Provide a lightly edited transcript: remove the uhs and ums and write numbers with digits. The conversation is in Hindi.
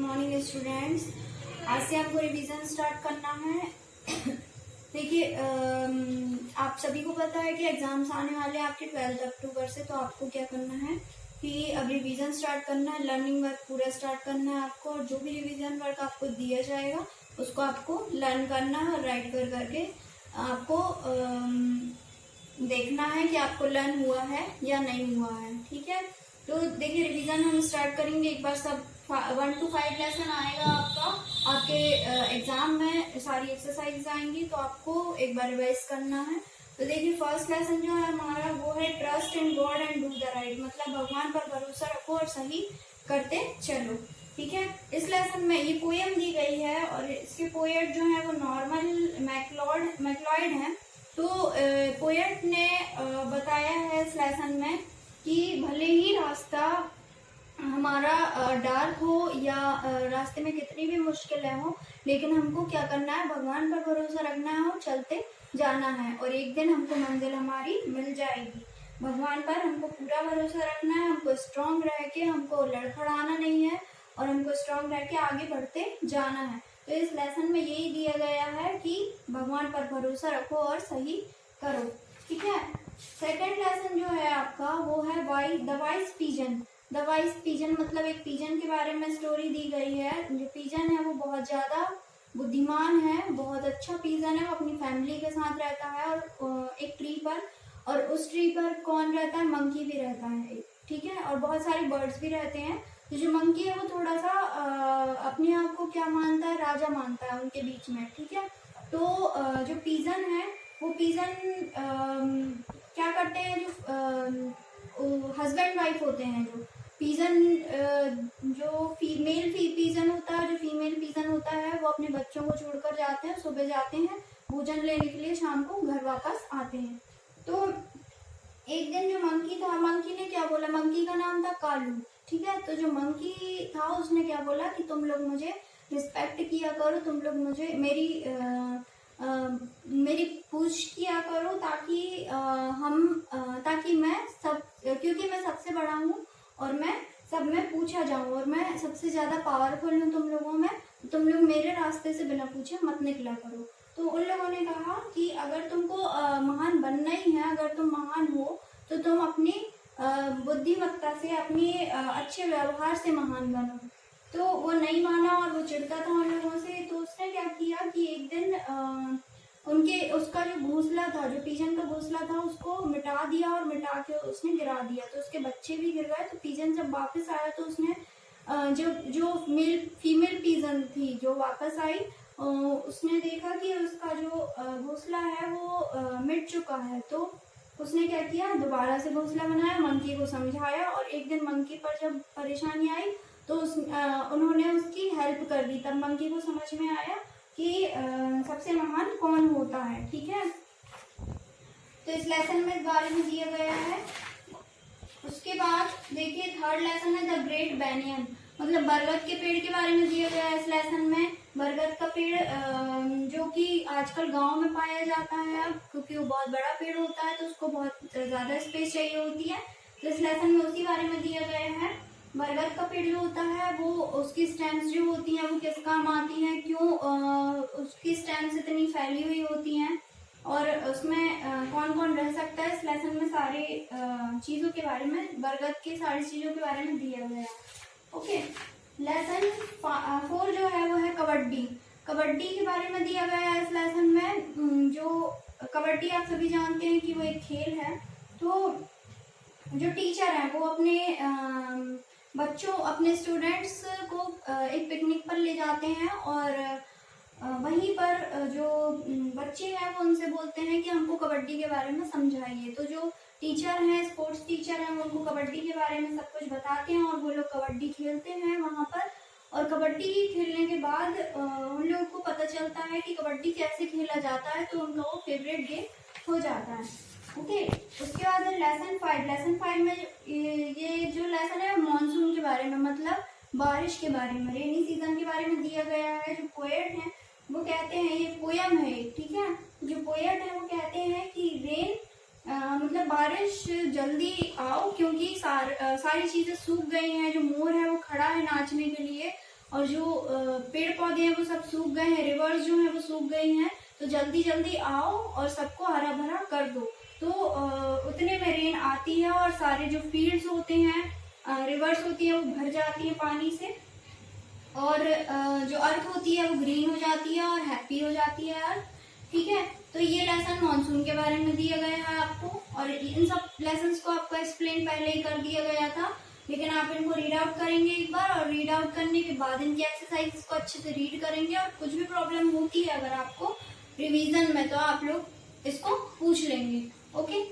Morning students. आज से आपको रिवीजन स्टार्ट करना है। देखिए आप सभी को पता है कि एग्जाम्स आने वाले हैं आपके 12 अक्टूबर से। तो आपको क्या करना है कि अब रिवीजन स्टार्ट करना है, लर्निंग वर्क पूरा स्टार्ट करना है आपको। और जो भी रिवीजन वर्क आपको दिया जाएगा उसको आपको लर्न करना है और राइट कर करके आपको देखना है कि आपको लर्न हुआ है या नहीं हुआ है। ठीक है, तो देखिए रिवीजन हम स्टार्ट करेंगे। एक बार सब 1 to 5 लेसन आएगा आपका। आपके एग्जाम में सारी एक्सरसाइज आएंगी तो आपको एक बार रिवाइज करना है। तो देखिए फर्स्ट लेसन जो है हमारा वो है trust in God and do the right, मतलब भगवान पर भरोसा रखो और सही करते चलो। ठीक है, इस लेसन में ये पोएम दी गई है और इसके पोएट जो है वो नॉर्मन मैक्लॉयड है। तो पोएट ने बताया है इस लेसन में कि भले ही रास्ता हमारा डार्क हो या रास्ते में कितनी भी मुश्किलें हो, लेकिन हमको क्या करना है, भगवान पर भरोसा रखना है और चलते जाना है और एक दिन हमको मंजिल हमारी मिल जाएगी। भगवान पर हमको पूरा भरोसा रखना है, हमको स्ट्रांग रह के, हमको लड़खड़ाना नहीं है और हमको स्ट्रांग रह के आगे बढ़ते जाना है। तो इस लेसन में यही दिया गया है कि भगवान पर भरोसा रखो और सही करो। ठीक है, सेकंड लेसन जो है आपका वो है the wise pigeon. The wise pigeon मतलब एक पिजन के बारे में स्टोरी दी गई है। जो पिजन है वो बहुत ज्यादा बुद्धिमान है, बहुत अच्छा पिजन है। वो अपनी फैमिली के साथ रहता है और एक ट्री पर, और उस ट्री पर कौन रहता है, मंकी भी रहता है। ठीक है, और बहुत सारे बर्ड्स भी रहते हैं। तो जो मंकी है वो थोड़ा सा अपने आप को क्या मानता है, राजा मानता है उनके बीच में। ठीक है, तो जो पिजन है वो पिजन क्या करते हैं, जो हस्बैंड वाइफ होते हैं, जो पिजन जो फीमेल पिजन होता है, जो फीमेल पिजन होता है वो अपने बच्चों को छोड़कर जाते हैं, सुबह जाते हैं भोजन लेने के लिए, शाम को घर वापस आते हैं। तो एक दिन जो मंकी था, मंकी ने क्या बोला, मंकी का नाम था कालू। ठीक है, तो जो मंकी था उसने क्या बोला कि तुम लोग मुझे रिस्पेक्ट किया करो, तुम लोग मुझे मेरी पूछ किया करो ताकि मैं सब, क्योंकि मैं सबसे बड़ा हूँ और मैं सब में पूछा जाऊँ और मैं सबसे ज्यादा पावरफुल हूँ तुम लोगों में। तुम लोग मेरे रास्ते से बिना पूछे मत निकला करो। तो उन लोगों ने कहा कि अगर तुमको महान बनना ही है, अगर तुम महान हो तो तुम अपनी बुद्धिमत्ता से, अपनी अच्छे व्यवहार से महान बनो। तो वो नहीं माना और वो चिढ़ता था उन लोगों से। तो उसने क्या किया कि एक दिन उसका जो घोंसला था, जो पिजन का घोंसला था, उसको मिटा दिया और मिटा के उसने गिरा दिया। तो उसके बच्चे भी गिर गए। तो पिजन जब वापस आया तो उसने जो फीमेल पिजन थी जो वापस आई, उसने देखा कि उसका जो घोंसला है वो मिट चुका है। तो उसने क्या किया, दोबारा से घोंसला बनाया, मंकी को समझाया और एक दिन मंकी पर जब परेशानी आई तो उन्होंने उसकी हेल्प कर दी। तब मंकी को समझ में आया कि सबसे महान कौन होता है। ठीक है, तो इस लेसन में इस बारे में दिया गया है। उसके बाद देखिए थर्ड लेसन है द ग्रेट बैनियन, मतलब बरगद के पेड़ के बारे में दिया गया है इस लेसन में। बरगद का पेड़ जो कि आजकल गांव में पाया जाता है अब, क्योंकि वो बहुत बड़ा पेड़ होता है तो उसको बहुत ज्यादा स्पेस चाहिए होती है। तो इस लेसन में उसी बारे में दिया गया है। बरगद का पेड़ जो होता है वो, उसकी स्टेम्स जो होती हैं वो किस काम आती हैं, क्यों उसकी स्टेम्स इतनी फैली हुई होती हैं और उसमें कौन कौन रह सकता है। इस लेसन में सारे चीजों के बारे में, बरगद की सारी चीजों के बारे में दिया गया है। ओके, लेसन 4 जो है वो है कबड्डी। कबड्डी के बारे में दिया गया है इस लेसन में। जो कबड्डी आप सभी जानते हैं कि वो एक खेल है। तो जो टीचर है वो अपने बच्चों, अपने स्टूडेंट्स को एक पिकनिक पर ले जाते हैं और वहीं पर जो बच्चे हैं वो उनसे बोलते हैं कि हमको कबड्डी के बारे में समझाइए। तो जो टीचर हैं, स्पोर्ट्स टीचर हैं, वो उनको कबड्डी के बारे में सब कुछ बताते हैं और वो लोग कबड्डी खेलते हैं वहाँ पर। और कबड्डी खेलने के बाद उन लोगों को पता चलता है कि कबड्डी कैसे खेला जाता है, तो उनका वो फेवरेट गेम हो जाता है। ओके, उसके बाद है लेसन 5। लेसन 5 में ये जो लेसन है मॉनसून के बारे में, मतलब बारिश के बारे में, रेनी सीजन के बारे में दिया गया है। जो पोएट हैं वो कहते हैं, ये पोयम है। ठीक है, जो पोएट है वो कहते हैं कि रेन मतलब बारिश जल्दी आओ, क्योंकि सारी चीजें सूख गई हैं। जो मोर है वो खड़ा है नाचने के लिए और जो पेड़ पौधे हैं वो सब सूख गए हैं, रिवर्स जो है वो सूख गई हैं, तो जल्दी जल्दी आओ और सबको हरा भरा कर दो। तो उतने में रेन आती है और सारे जो फील्ड्स होते हैं, रिवर्स होती है, वो भर जाती है पानी से, और जो अर्थ होती है वो ग्रीन हो जाती है और हैप्पी हो जाती है अर्थ। ठीक है, तो ये लेसन मॉनसून के बारे में दिया गया है आपको, और इन सब लेसन्स को आपको एक्सप्लेन पहले ही कर दिया गया था, लेकिन आप इनको रीड आउट करेंगे एक बार, और रीड आउट करने के बाद इनकी एक्सरसाइज को अच्छे से रीड करेंगे, और कुछ भी प्रॉब्लम होती है अगर आपको रिवीजन में, तो आप लोग इसको पूछ लेंगे। ओके।